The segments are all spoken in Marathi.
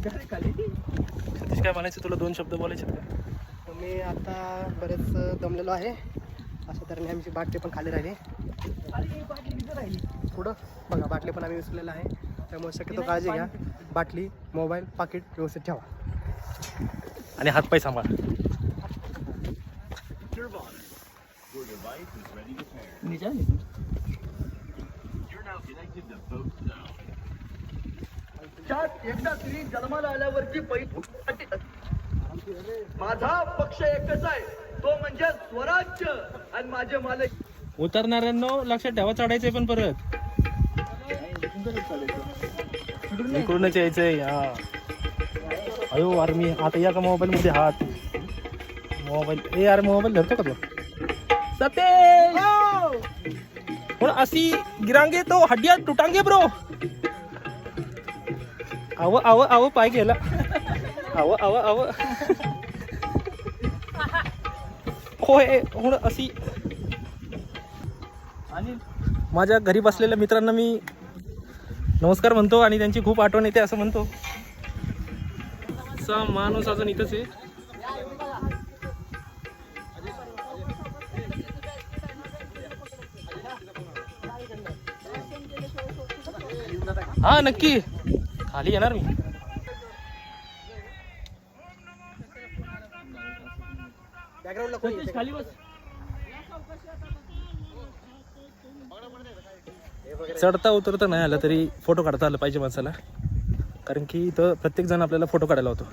सतीश काय म्हणायचं तुला 2 शब्द बोलायचे का? मी आता बरेच दमलेलो आहे. अशा तऱ्हेने आमची बाटली पण खाली राहिली. पुढं बघा बाटली पण आम्ही विसरलेलं आहे. त्यामुळे शक्यतो काळजी घ्या. बाटली, मोबाईल, पाकिट व्यवस्थित ठेवा आणि हात पाय सांभाळ. एकदा स्त्री जन्माला आल्यावरची माझा पक्ष एकच आहे, तो म्हणजे स्वराज्य. आणि माझे मालक उतरणाऱ्यांनो लक्षात ठेवा, चढायचंय पण परत इकडूनच यायचंय. हा अयो अरे मी आता या का मोबाईल मध्ये हात मोबाईल ए यार मोबाईल धरतो का तो सतेज और असी गिरांगे तो हड्डियां टूटांगे ब्रो. आव आव आव पाय गेला. आव आव आव होय ਹੁਣ अशी. आणि माझ्या घरी बसलेल्या मित्रांना मी नमस्कार म्हणतो आणि त्यांची खूप आठवण येते असं म्हणतो. असा माणूस अजून इथंच आहे. हा नक्की खाली येणार मी. बॅकग्राऊंडला कोणी खाली बस. चढता उतरता नाही आलं तरी फोटो काढता आलं पाहिजे माणसाला, कारण की इथं प्रत्येक जण आपल्याला फोटो काढायला होतो.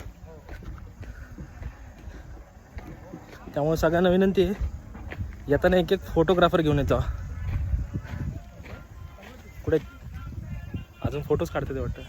त्यामुळे सगळ्यांना विनंती आहे, येताना एक फोटोग्राफर घेऊन येत जा. कुठे अजून फोटोज काढते ते वाटतं.